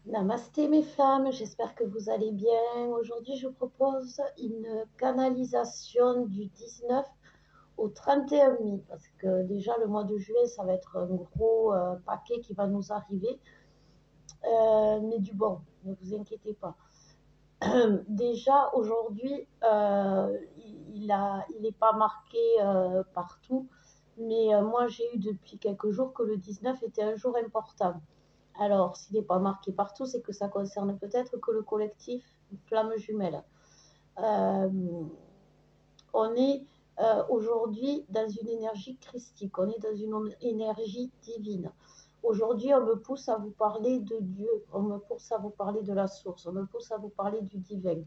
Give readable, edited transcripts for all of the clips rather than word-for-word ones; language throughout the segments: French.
Namasté mes femmes, j'espère que vous allez bien. Aujourd'hui, je propose une canalisation du 19 au 31 mai parce que déjà le mois de juillet, ça va être un gros paquet qui va nous arriver. Mais du bon, ne vous inquiétez pas. Déjà aujourd'hui, il n'est pas marqué partout, mais moi j'ai eu depuis quelques jours que le 19 était un jour important. Alors, s'il n'est pas marqué partout, c'est que ça concerne peut-être que le collectif Flamme Jumelle. Euh, on est aujourd'hui dans une énergie christique, on est dans une énergie divine. Aujourd'hui, on me pousse à vous parler de Dieu, on me pousse à vous parler de la source, on me pousse à vous parler du divin.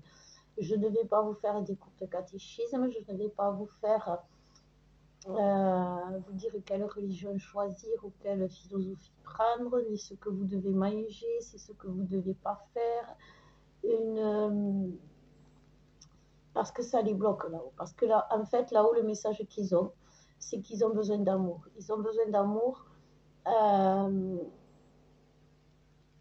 Je ne vais pas vous faire des cours de catéchisme, je ne vais pas vous faire vous dire quelle religion choisir ou quelle philosophie prendre, ni ce que vous devez manger, c'est ce que vous ne devez pas faire. Parce que ça les bloque là-haut. Parce que là, en fait, là-haut, le message qu'ils ont, c'est qu'ils ont besoin d'amour. Ils ont besoin d'amour. Euh,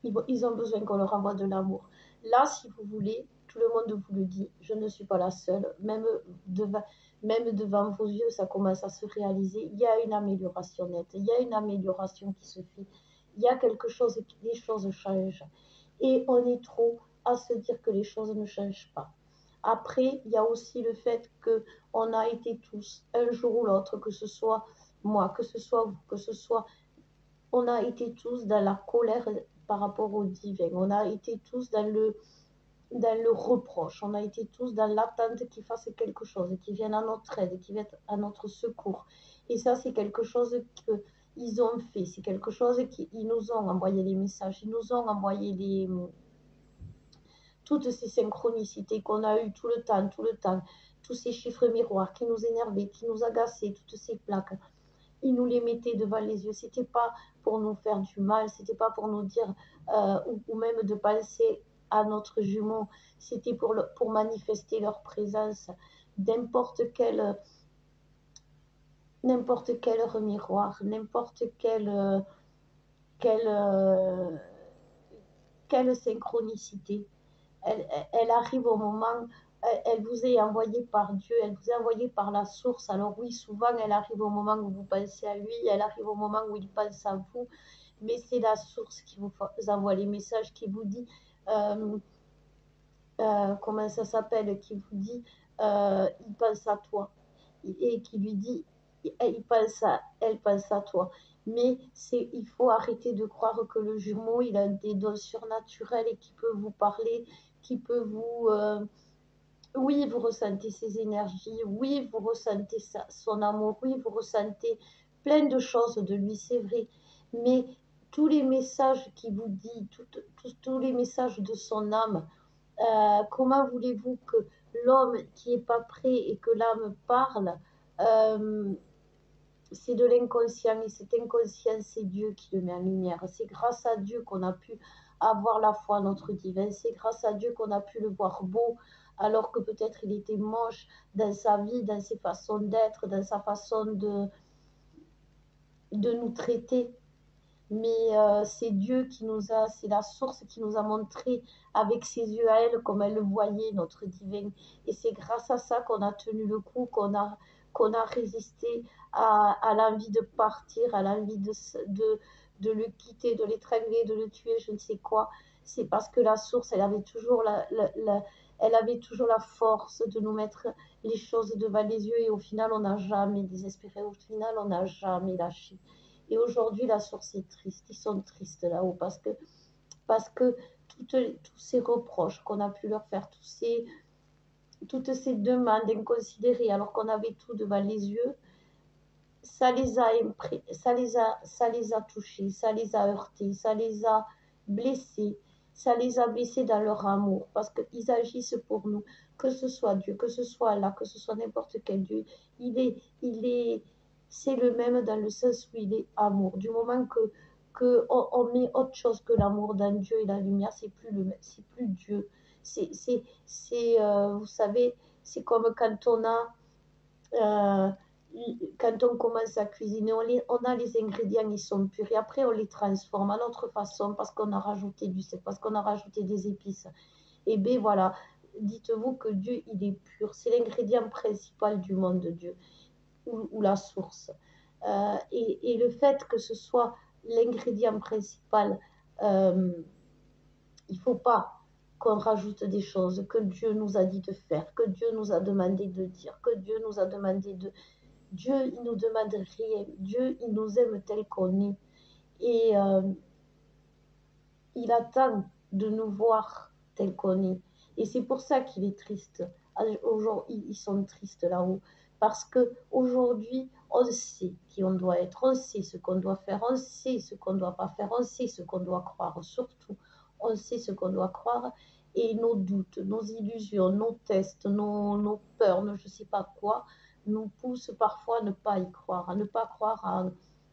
ils ont besoin qu'on leur envoie de l'amour. Là, si vous voulez, tout le monde vous le dit, je ne suis pas la seule. Même devant vos yeux, ça commence à se réaliser. Il y a une amélioration nette, il y a une amélioration qui se fait. Il y a quelque chose, les choses changent. Et on est trop à se dire que les choses ne changent pas. Après, il y a aussi le fait qu'on a été tous, un jour ou l'autre, que ce soit moi, que ce soit vous, que ce soit on a été tous dans la colère par rapport au divin. On a été tous dans le reproche. On a été tous dans l'attente qu'il fasse quelque chose, qu'il vienne à notre aide, qu'il vienne à notre secours. Et ça, c'est quelque chose qu'ils ont fait. C'est quelque chose qu'ils nous ont envoyé les messages. Ils nous ont envoyé toutes ces synchronicités qu'on a eues tout le temps, tous ces chiffres miroirs qui nous énervaient, qui nous agaçaient, toutes ces plaques il nous les mettait devant les yeux. C'était pas pour nous faire du mal, c'était pas pour nous dire ou même de penser à notre jumeau, c'était pour manifester leur présence. N'importe quel miroir, quelle, euh, quelle synchronicité. Elle arrive au moment, elle vous est envoyée par Dieu, elle vous est envoyée par la source. Alors oui, souvent, elle arrive au moment où vous pensez à lui, elle arrive au moment où il pense à vous, mais c'est la source qui vous envoie les messages, qui vous dit, euh, comment ça s'appelle, qui vous dit, il pense à toi, et qui lui dit, elle pense à toi. Mais il faut arrêter de croire que le jumeau, il a des dons surnaturels et qui peut vous parler, qui peut vous... oui, vous ressentez ses énergies, oui, vous ressentez son amour, oui, vous ressentez plein de choses de lui, c'est vrai. Mais tous les messages qu'il vous dit, tous les messages de son âme, comment voulez-vous que l'homme qui n'est pas prêt et que l'âme parle, euh, c'est de l'inconscient et cet inconscient, c'est Dieu qui le met en lumière. C'est grâce à Dieu qu'on a pu avoir la foi en notre divin. C'est grâce à Dieu qu'on a pu le voir beau alors que peut-être il était moche dans sa vie, dans ses façons d'être, dans sa façon de nous traiter. Mais c'est Dieu qui nous a, c'est la source qui nous a montré avec ses yeux à elle comme elle le voyait, notre divin. Et c'est grâce à ça qu'on a tenu le coup, qu'on a résisté à l'envie de partir, à l'envie de le quitter, de l'étrangler, de le tuer, je ne sais quoi. C'est parce que la source, elle avait toujours elle avait toujours la force de nous mettre les choses devant les yeux et au final, on n'a jamais désespéré. Au final, on n'a jamais lâché. Et aujourd'hui, la source est triste. Ils sont tristes là-haut parce que tous ces reproches qu'on a pu leur faire, toutes ces demandes inconsidérées, alors qu'on avait tout devant les yeux, ça les a touchés, ça les a heurtés, ça les a blessés, ça les a blessés dans leur amour, parce qu'ils agissent pour nous, que ce soit Dieu, que ce soit Allah, que ce soit n'importe quel Dieu, il est, c'est le même dans le sens où il est amour. Du moment que on met autre chose que l'amour dans Dieu et la lumière, c'est plus Dieu. Vous savez, c'est comme quand on a quand on commence à cuisiner, on a les ingrédients, ils sont purs, et après on les transforme à notre façon parce qu'on a rajouté du sel, parce qu'on a rajouté des épices. Et bien voilà, dites-vous que Dieu, il est pur, c'est l'ingrédient principal du monde de Dieu, ou la source. Et le fait que ce soit l'ingrédient principal, euh, il ne faut pas qu'on rajoute des choses que Dieu nous a dit de faire, que Dieu nous a demandé de dire, que Dieu nous a demandé de... Dieu, il nous demande rien. Dieu, il nous aime tel qu'on est. Et il attend de nous voir tel qu'on est. Et c'est pour ça qu'il est triste. Aujourd'hui, ils sont tristes là-haut. Parce qu'aujourd'hui, on sait qui on doit être, on sait ce qu'on doit faire, on sait ce qu'on ne doit pas faire, on sait ce qu'on doit croire. Surtout, on sait ce qu'on doit croire. Et nos doutes, nos illusions, nos tests, nos peurs, je ne sais pas quoi, nous poussent parfois à ne pas y croire, à ne pas croire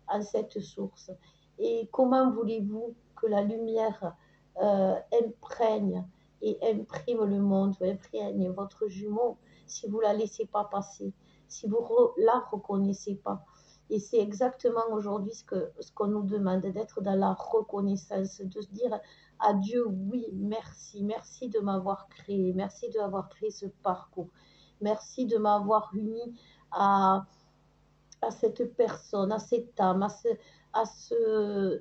en cette source. Et comment voulez-vous que la lumière imprègne et imprime le monde, ou imprègne votre jumeau, si vous ne la laissez pas passer, si vous la reconnaissez pas? Et c'est exactement aujourd'hui ce qu'on nous demande, d'être dans la reconnaissance, de se dire à Dieu, oui, merci, merci de m'avoir créé, merci d'avoir créé ce parcours, merci de m'avoir uni à cette personne, à cette âme,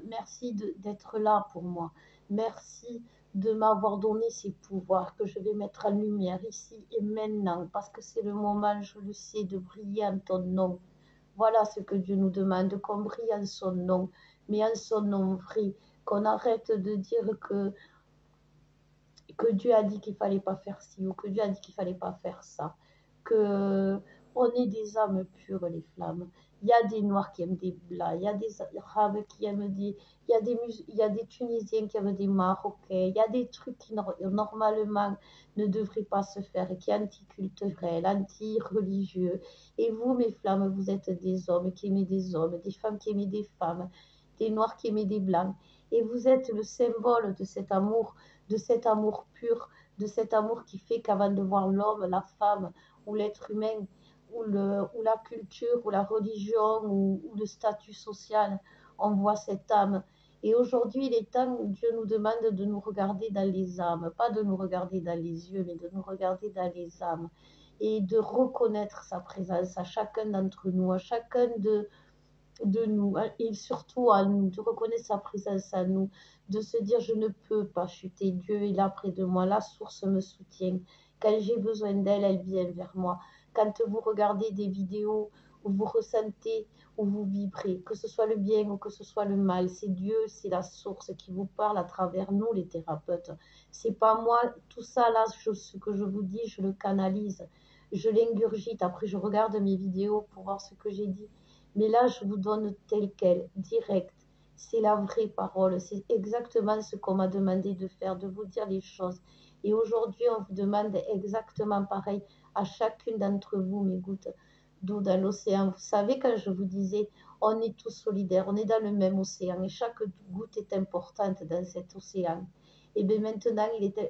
merci d'être là pour moi. Merci de m'avoir donné ces pouvoirs que je vais mettre en lumière ici et maintenant, parce que c'est le moment, je le sais, de briller en ton nom. Voilà ce que Dieu nous demande, qu'on brille en son nom, mais en son nom vrai, qu'on arrête de dire que Dieu a dit qu'il ne fallait pas faire ci ou que Dieu a dit qu'il ne fallait pas faire ça. Que on est des âmes pures, les flammes. Il y a des Noirs qui aiment des Blancs, il y a des Arabes qui aiment des... il y a des Tunisiens qui aiment des Marocains, il y a des trucs qui normalement ne devraient pas se faire, qui sont anticulturels, anti-religieux. Et vous, mes flammes, vous êtes des hommes qui aiment des hommes, des femmes qui aiment des femmes, des Noirs qui aiment des Blancs. Et vous êtes le symbole de cet amour pur, de cet amour qui fait qu'avant de voir l'homme, la femme ou l'être humain, ou la culture, ou la religion, ou le statut social, on voit cette âme. Et aujourd'hui, il est temps, Dieu nous demande de nous regarder dans les âmes, pas de nous regarder dans les yeux, mais de nous regarder dans les âmes, et de reconnaître sa présence à chacun d'entre nous, à chacun de nous, et surtout à nous, de reconnaître sa présence à nous, de se dire je ne peux pas chuter, Dieu est là près de moi, la source me soutient, quand j'ai besoin d'elle, elle vient vers moi. Quand vous regardez des vidéos où vous ressentez, où vous vibrez, que ce soit le bien ou que ce soit le mal, c'est Dieu, c'est la source qui vous parle à travers nous, les thérapeutes. C'est pas moi, tout ça là, ce que je vous dis, je le canalise, je l'ingurgite, après je regarde mes vidéos pour voir ce que j'ai dit. Mais là, je vous donne tel quel, direct. C'est la vraie parole. C'est exactement ce qu'on m'a demandé de faire, de vous dire les choses. Et aujourd'hui, on vous demande exactement pareil à chacune d'entre vous, mes gouttes d'eau dans l'océan. Vous savez, quand je vous disais, on est tous solidaires, on est dans le même océan et chaque goutte est importante dans cet océan. Et bien maintenant,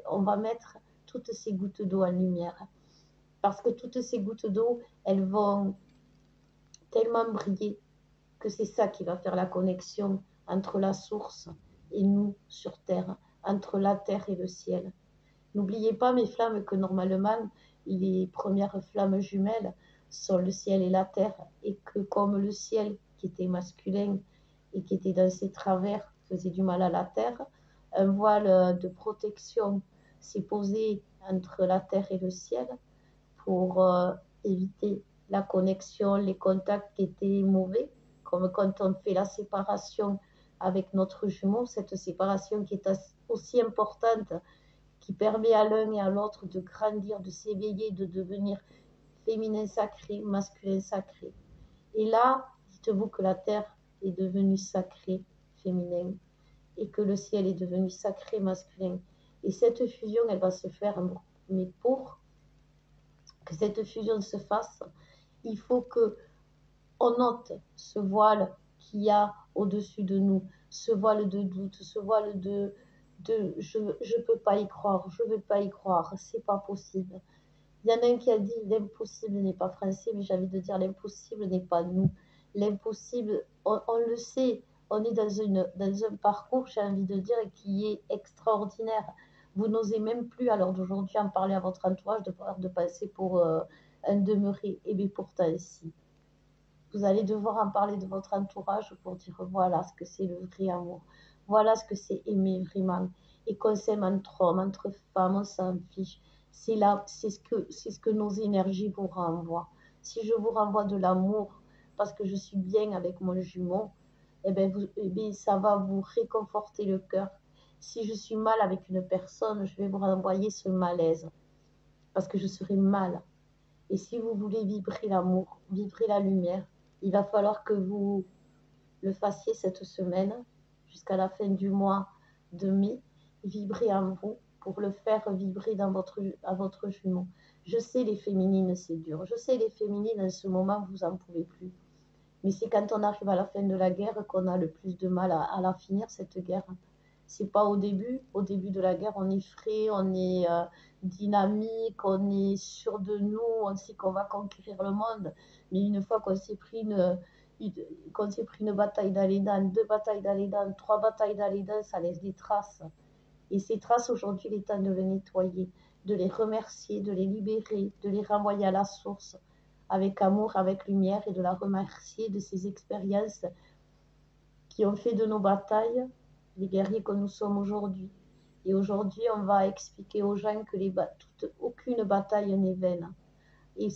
on va mettre toutes ces gouttes d'eau en lumière. Parce que toutes ces gouttes d'eau, elles vont tellement briller que c'est ça qui va faire la connexion entre la source et nous sur Terre, entre la Terre et le ciel. N'oubliez pas, mes flammes, que normalement, les premières flammes jumelles sont le ciel et la terre, et que comme le ciel, qui était masculin et qui était dans ses travers, faisait du mal à la terre, un voile de protection s'est posé entre la terre et le ciel pour éviter la connexion, les contacts qui étaient mauvais, comme quand on fait la séparation avec notre jumeau, cette séparation qui est aussi importante, qui permet à l'un et à l'autre de grandir, de s'éveiller, de devenir féminin sacré, masculin sacré. Et là, dites-vous que la terre est devenue sacrée, féminin, et que le ciel est devenu sacré, masculin. Et cette fusion, elle va se faire, mais pour que cette fusion se fasse, il faut que on ôte ce voile qu'il y a au-dessus de nous, ce voile de doute, ce voile de je ne peux pas y croire, je ne veux pas y croire, c'est pas possible. Il y en a un qui a dit l'impossible n'est pas français, mais j'ai envie de dire l'impossible n'est pas nous. L'impossible, on le sait, on est dans un parcours, j'ai envie de dire, qui est extraordinaire. Vous n'osez même plus, à l'heure d'aujourd'hui, en parler à votre entourage de passer pour un demeuré. Et bien pourtant, si. Vous allez devoir en parler de votre entourage pour dire voilà ce que c'est le vrai amour. Voilà ce que c'est aimer vraiment. Et qu'on s'aime entre hommes, entre femmes, on s'en fiche. C'est là, c'est ce que nos énergies vous renvoient. Si je vous renvoie de l'amour parce que je suis bien avec mon jumeau, eh bien, ça va vous réconforter le cœur. Si je suis mal avec une personne, je vais vous renvoyer ce malaise parce que je serai mal. Et si vous voulez vibrer l'amour, vibrer la lumière, il va falloir que vous le fassiez cette semaine jusqu'à la fin du mois de mai, vibrer en vous pour le faire vibrer à votre jumeau. Je sais les féminines, c'est dur. Je sais les féminines, en ce moment, vous en pouvez plus. Mais c'est quand on arrive à la fin de la guerre qu'on a le plus de mal à la finir, cette guerre. C'est pas au début. Au début de la guerre, on est frais, on est dynamique, on est sûr de nous, on sait qu'on va conquérir le monde. Mais une fois qu'on s'est pris une bataille dans les dents, deux batailles dans les dents, trois batailles dans les dents, ça laisse des traces. Et ces traces, aujourd'hui, il est temps de les nettoyer, de les remercier, de les libérer, de les renvoyer à la source avec amour, avec lumière, et de la remercier de ces expériences qui ont fait de nos batailles les guerriers que nous sommes aujourd'hui. Et aujourd'hui, on va expliquer aux gens que aucune bataille n'est vaine. Et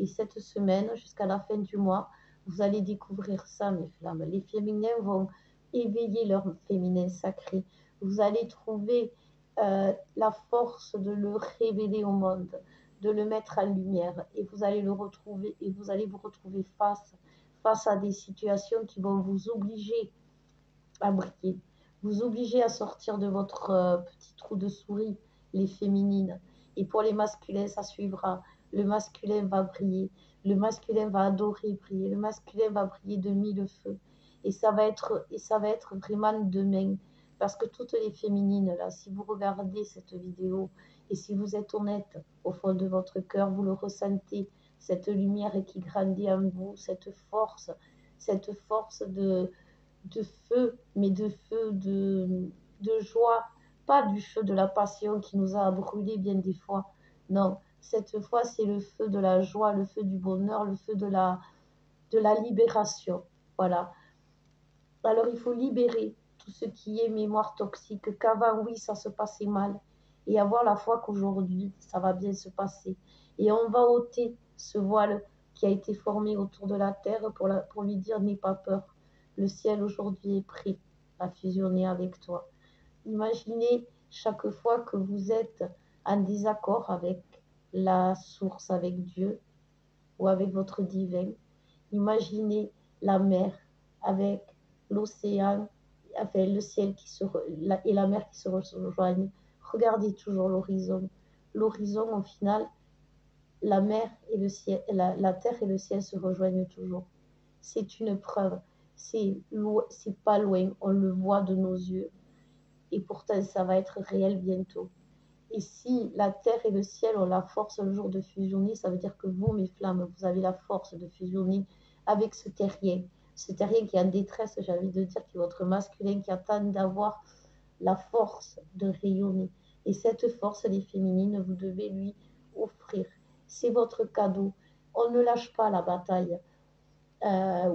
cette semaine, jusqu'à la fin du mois, vous allez découvrir ça, mes flammes. Les féminins vont éveiller leur féminin sacré. Vous allez trouver la force de le révéler au monde, de le mettre en lumière. Et vous allez le retrouver, et vous allez vous retrouver face à des situations qui vont vous obliger à briller, vous obliger à sortir de votre petit trou de souris, les féminines. Et pour les masculins, ça suivra. Le masculin va briller, le masculin va adorer briller, le masculin va briller de mille feux. Et ça va être vraiment demain. Parce que toutes les féminines, là, si vous regardez cette vidéo et si vous êtes honnête au fond de votre cœur, vous le ressentez, cette lumière qui grandit en vous, cette force de feu, mais de feu de joie, pas du feu de la passion qui nous a brûlés bien des fois. Non, cette fois, c'est le feu de la joie, le feu du bonheur, le feu de la libération. Voilà. Alors, il faut libérer tout ce qui est mémoire toxique, qu'avant, oui, ça se passait mal, et avoir la foi qu'aujourd'hui, ça va bien se passer. Et on va ôter ce voile qui a été formé autour de la terre pour lui dire n'aie pas peur. Le ciel aujourd'hui est prêt à fusionner avec toi. Imaginez chaque fois que vous êtes en désaccord avec la source, avec Dieu ou avec votre divin. Imaginez la mer avec l'océan, enfin le ciel et la mer qui se rejoignent. Regardez toujours l'horizon. L'horizon, au final, la mer et le ciel, la terre et le ciel se rejoignent toujours. C'est une preuve. C'est pas loin, on le voit de nos yeux. Et pourtant, ça va être réel bientôt. Et si la terre et le ciel ont la force un jour de fusionner, ça veut dire que vous, mes flammes, vous avez la force de fusionner avec ce terrien. Ce terrien qui est en détresse, j'ai envie de dire, qui est votre masculin, qui attend d'avoir la force de rayonner. Et cette force, les féminines, vous devez lui offrir. C'est votre cadeau. On ne lâche pas la bataille.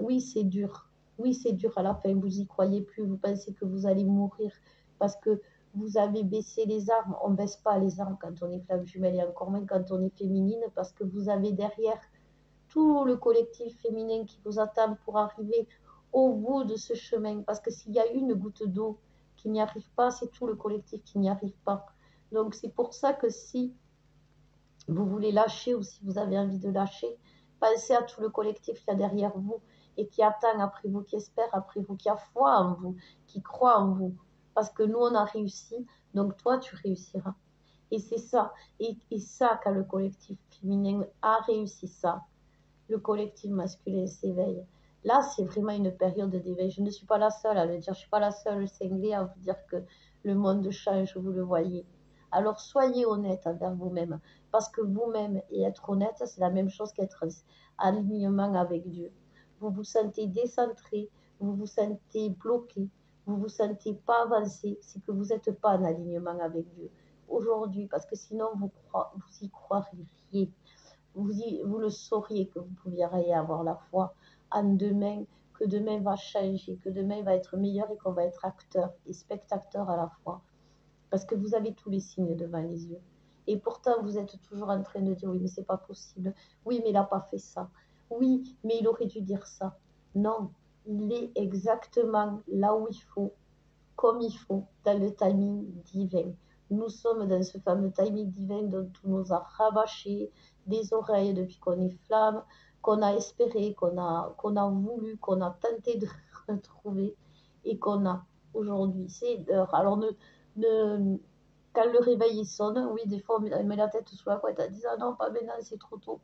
Oui, c'est dur. Oui, c'est dur à la fin. Vous y croyez plus. Vous pensez que vous allez mourir parce que vous avez baissé les armes. On ne baisse pas les armes quand on est flamme jumelle et encore moins quand on est féminine parce que vous avez derrière tout le collectif féminin qui vous attend pour arriver au bout de ce chemin. Parce que s'il y a une goutte d'eau qui n'y arrive pas, c'est tout le collectif qui n'y arrive pas. Donc c'est pour ça que si vous voulez lâcher ou si vous avez envie de lâcher, pensez à tout le collectif qu'il y a derrière vous et qui attend après vous, qui espère après vous, qui a foi en vous, qui croit en vous. Parce que nous, on a réussi, donc toi, tu réussiras. Et c'est ça. Et ça, quand le collectif féminin a réussi ça, le collectif masculin s'éveille. Là, c'est vraiment une période d'éveil. Je ne suis pas la seule à le dire. Je ne suis pas la seule cinglée à vous dire que le monde change, vous le voyez. Alors soyez honnête envers vous-même, parce que vous-même et être honnête, c'est la même chose qu'être en alignement avec Dieu. Vous vous sentez décentré, vous vous sentez bloqué, vous vous sentez pas avancé, c'est que vous n'êtes pas en alignement avec Dieu aujourd'hui, parce que sinon vous y croiriez, vous le sauriez que vous pouviez avoir la foi en demain, que demain va changer, que demain va être meilleur et qu'on va être acteur et spectateur à la fois. Parce que vous avez tous les signes devant les yeux. Et pourtant, vous êtes toujours en train de dire oui, mais c'est pas possible. Oui, mais il n'a pas fait ça. Oui, mais il aurait dû dire ça. Non, il est exactement là où il faut, comme il faut, dans le timing divin. Nous sommes dans ce fameux timing divin dont on nous a rabâché des oreilles depuis qu'on est flamme, qu'on a espéré, qu'on a voulu, qu'on a tenté de retrouver et qu'on a aujourd'hui. C'est l'heure. Alors, quand le réveil sonne, oui, des fois, on met la tête sous la couette en disant non, pas maintenant, c'est trop tôt.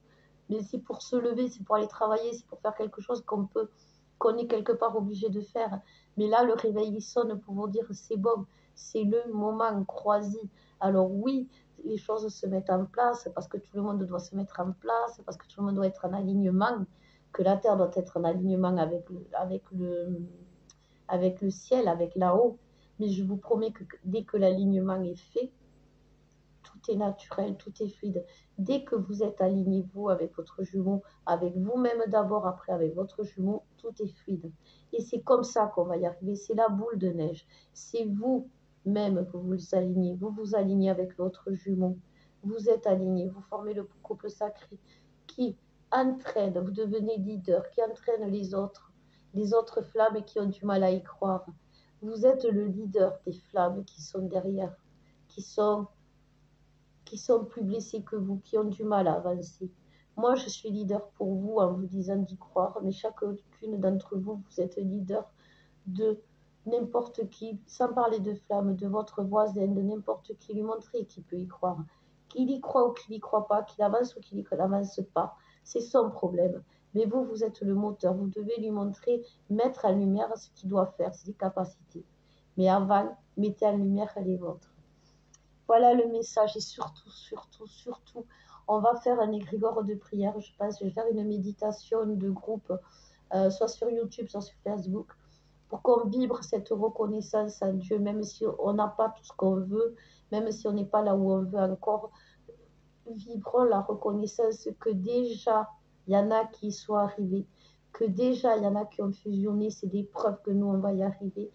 Mais c'est pour se lever, c'est pour aller travailler, c'est pour faire quelque chose qu'on est quelque part obligé de faire. Mais là, le réveil sonne pour vous dire c'est bon, c'est le moment croisi. Alors oui, les choses se mettent en place parce que tout le monde doit se mettre en place, parce que tout le monde doit être en alignement, que la terre doit être en alignement avec le ciel, avec là-haut. Mais je vous promets que dès que l'alignement est fait, tout est naturel, tout est fluide. Dès que vous êtes aligné, vous, avec votre jumeau, avec vous-même d'abord, après avec votre jumeau, tout est fluide. Et c'est comme ça qu'on va y arriver. C'est la boule de neige. C'est vous-même que vous vous alignez avec votre jumeau. Vous êtes aligné, vous formez le couple sacré qui entraîne, vous devenez leader, qui entraîne les autres flammes qui ont du mal à y croire. Vous êtes le leader des flammes qui sont derrière, qui sont plus blessés que vous, qui ont du mal à avancer. Moi, je suis leader pour vous en vous disant d'y croire, mais chacune d'entre vous, vous êtes leader de n'importe qui, sans parler de flamme, de votre voisin, de n'importe qui, lui montrer qu'il peut y croire. Qu'il y croit ou qu'il n'y croit pas, qu'il avance ou qu'il n'avance pas, c'est son problème. Mais vous, vous êtes le moteur, vous devez lui montrer, mettre en lumière ce qu'il doit faire, ses capacités. Mais avant, mettez en lumière les vôtres. Voilà le message et surtout, surtout, surtout, on va faire un égrégore de prière. Je pense que je vais faire une méditation de groupe, soit sur YouTube, soit sur Facebook, pour qu'on vibre cette reconnaissance à Dieu, même si on n'a pas tout ce qu'on veut, même si on n'est pas là où on veut encore, vibrons la reconnaissance que déjà, il y en a qui sont arrivés, que déjà, il y en a qui ont fusionné, c'est des preuves que nous, on va y arriver.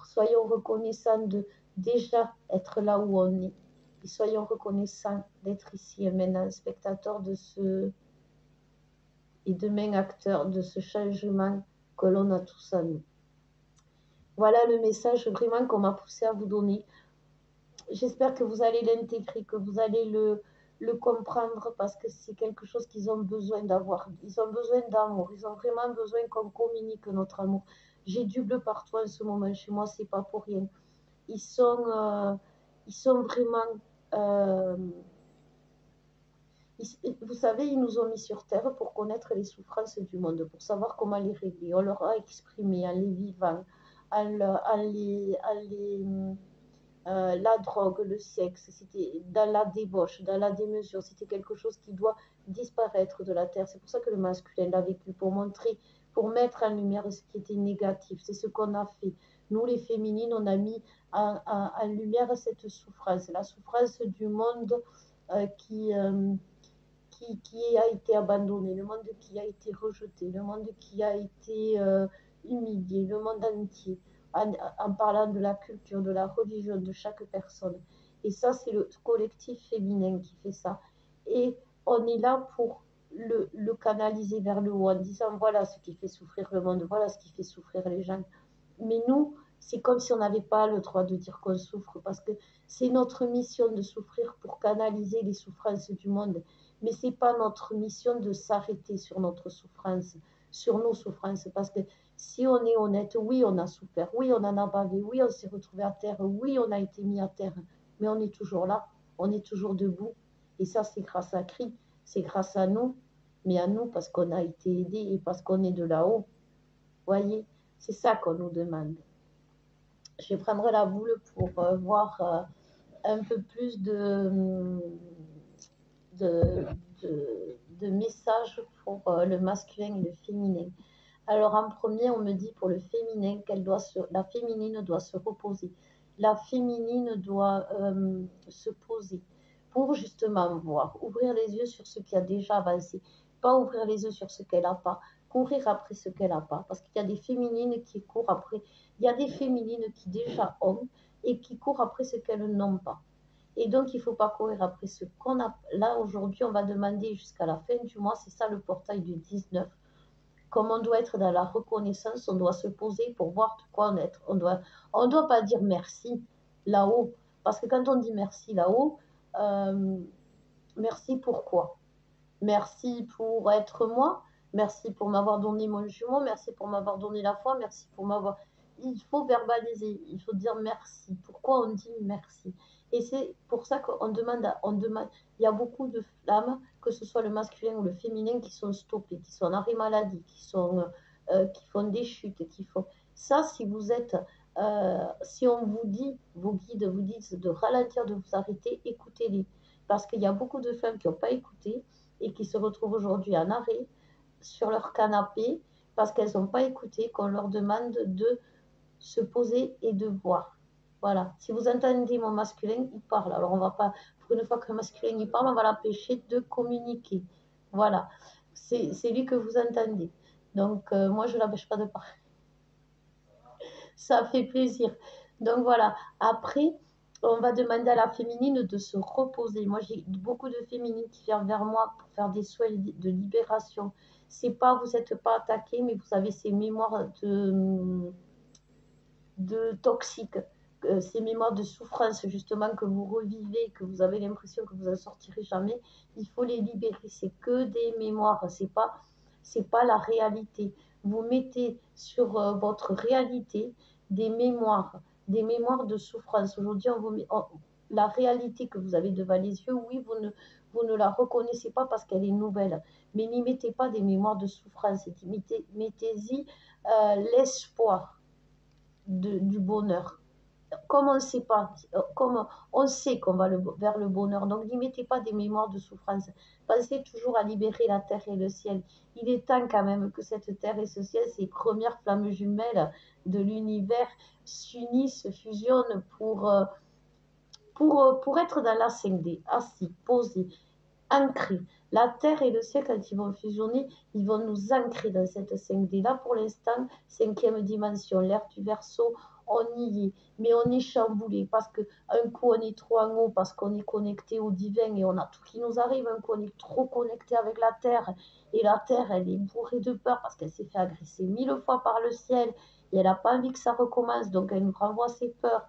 Soyons reconnaissants de déjà être là où on est. Et soyons reconnaissants d'être ici et maintenant spectateurs de ce et demain acteurs de ce changement que l'on a tous en nous. Voilà le message vraiment qu'on m'a poussé à vous donner. J'espère que vous allez l'intégrer, que vous allez le comprendre parce que c'est quelque chose qu'ils ont besoin d'avoir. Ils ont besoin d'amour, ils ont vraiment besoin qu'on communique notre amour. J'ai du bleu partout en ce moment chez moi, c'est pas pour rien. Ils sont vraiment. Euh, vous savez, ils nous ont mis sur terre pour connaître les souffrances du monde, pour savoir comment les régler. On leur a exprimé en les vivant, la drogue, le sexe, c'était dans la débauche, dans la démesure, c'était quelque chose qui doit disparaître de la terre. C'est pour ça que le masculin l'a vécu, pour montrer, pour mettre en lumière ce qui était négatif. C'est ce qu'on a fait. Nous, les féminines, on a mis en lumière cette souffrance, la souffrance du monde qui a été abandonné, le monde qui a été rejeté, le monde qui a été humilié, le monde entier, en parlant de la culture, de la religion de chaque personne. Et ça, c'est le collectif féminin qui fait ça. Et on est là pour le canaliser vers le haut en disant voilà ce qui fait souffrir le monde, voilà ce qui fait souffrir les gens. Mais nous, c'est comme si on n'avait pas le droit de dire qu'on souffre parce que c'est notre mission de souffrir pour canaliser les souffrances du monde. Mais ce n'est pas notre mission de s'arrêter sur notre souffrance, sur nos souffrances. Parce que si on est honnête, oui, on a souffert, oui, on en a bavé, oui, on s'est retrouvé à terre, oui, on a été mis à terre, mais on est toujours là, on est toujours debout. Et ça, c'est grâce à Christ, c'est grâce à nous, mais à nous parce qu'on a été aidés et parce qu'on est de là-haut. Voyez, c'est ça qu'on nous demande. Je vais prendre la boule pour voir un peu plus de, de messages pour le masculin et le féminin. Alors en premier, on me dit pour le féminin la féminine doit se reposer. La féminine doit se poser pour justement voir, ouvrir les yeux sur ce qui a déjà avancé, pas ouvrir les yeux sur ce qu'elle n'a pas, courir après ce qu'elle n'a pas, parce qu'il y a des féminines qui courent après, il y a des féminines qui déjà ont et qui courent après ce qu'elles n'ont pas. Et donc, il ne faut pas courir après ce qu'on a. Là, aujourd'hui, on va demander jusqu'à la fin du mois, c'est ça le portail du 19. Comme on doit être dans la reconnaissance, on doit se poser pour voir de quoi on est. On doit pas dire merci là-haut. Parce que quand on dit merci là-haut, euh, merci pourquoi? Merci pour être moi. Merci pour m'avoir donné mon jumeau. Merci pour m'avoir donné la foi. Merci pour m'avoir. Il faut verbaliser. Il faut dire merci. Pourquoi on dit merci? Et c'est pour ça qu'on demande, Il y a beaucoup de femmes, que ce soit le masculin ou le féminin, qui sont stoppées, qui sont en arrêt maladie, qui font des chutes, qui font. Ça, si vous êtes. Si on vous dit, vos guides vous disent de ralentir, de vous arrêter, écoutez-les. Parce qu'il y a beaucoup de femmes qui n'ont pas écouté et qui se retrouvent aujourd'hui en arrêt sur leur canapé parce qu'elles n'ont pas écouté qu'on leur demande de se poser et de voir. Voilà. Si vous entendez mon masculin, il parle. Alors on va pas, pour une fois qu'un masculin il parle, on va l'empêcher de communiquer. Voilà. C'est lui que vous entendez. Donc moi je ne l'empêche pas de parler. Ça fait plaisir. Donc voilà. Après, on va demander à la féminine de se reposer. Moi, j'ai beaucoup de féminines qui viennent vers moi pour faire des soins de libération. C'est pas, vous n'êtes pas attaqué, mais vous avez ces mémoires de toxiques, ces mémoires de souffrance, justement, que vous revivez, que vous avez l'impression que vous n'en sortirez jamais. Il faut les libérer. C'est que des mémoires. C'est pas la réalité. Vous mettez sur votre réalité des mémoires de souffrance. Aujourd'hui, la réalité que vous avez devant les yeux, oui, vous ne la reconnaissez pas parce qu'elle est nouvelle, mais n'y mettez pas des mémoires de souffrance, mettez-y l'espoir du bonheur. Comme on ne sait pas, comme on sait qu'on va vers le bonheur, donc n'y mettez pas des mémoires de souffrance. Pensez toujours à libérer la terre et le ciel. Il est temps quand même que cette terre et ce ciel, ces premières flammes jumelles de l'univers, s'unissent, se fusionnent pour être dans la 5D, assis, posés, ancrés. La Terre et le ciel, quand ils vont fusionner, ils vont nous ancrer dans cette 5D. Là, pour l'instant, cinquième dimension, l'ère du Verseau, on y est, mais on est chamboulé parce qu'un coup, on est trop en haut, parce qu'on est connecté au divin et on a tout qui nous arrive. Un coup, on est trop connecté avec la Terre et la Terre, elle est bourrée de peur parce qu'elle s'est fait agresser 1000 fois par le ciel et elle n'a pas envie que ça recommence, donc elle nous renvoie ses peurs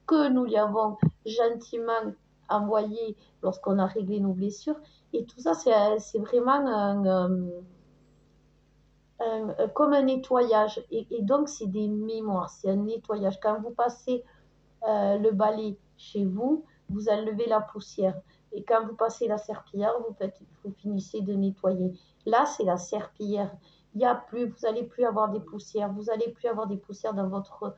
que nous lui avons gentiment envoyé lorsqu'on a réglé nos blessures. Et tout ça, c'est vraiment comme un nettoyage. Et donc, c'est des mémoires, c'est un nettoyage. Quand vous passez le balai chez vous, vous enlevez la poussière. Et quand vous passez la serpillière, vous finissez de nettoyer. Là, c'est la serpillière. Il y a plus, vous n'allez plus avoir des poussières. Vous n'allez plus avoir des poussières dans votre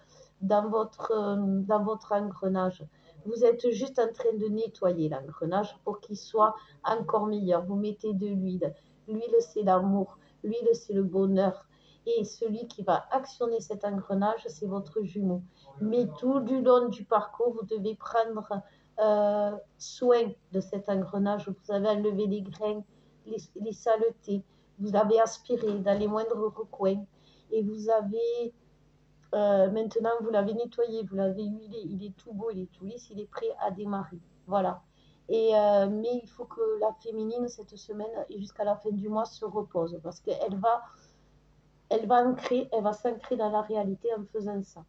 engrenage. Vous êtes juste en train de nettoyer l'engrenage pour qu'il soit encore meilleur. Vous mettez de l'huile. L'huile, c'est l'amour. L'huile, c'est le bonheur. Et celui qui va actionner cet engrenage, c'est votre jumeau. Mais tout du long du parcours, vous devez prendre soin de cet engrenage. Vous avez enlevé les grains, les saletés. Vous l'avez aspiré dans les moindres recoins. Et vous avez maintenant, vous l'avez nettoyé, vous l'avez huilé, il est tout beau, il est tout lisse, il est prêt à démarrer. Voilà. Mais il faut que la féminine, cette semaine et jusqu'à la fin du mois, se repose parce qu'elle va s'ancrer dans la réalité en faisant ça.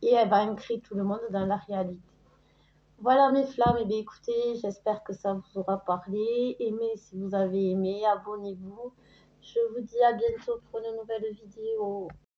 Et elle va ancrer tout le monde dans la réalité. Voilà mes flammes, et bien écoutez, j'espère que ça vous aura parlé. Aimez si vous avez aimé, abonnez-vous. Je vous dis à bientôt pour une nouvelle vidéo.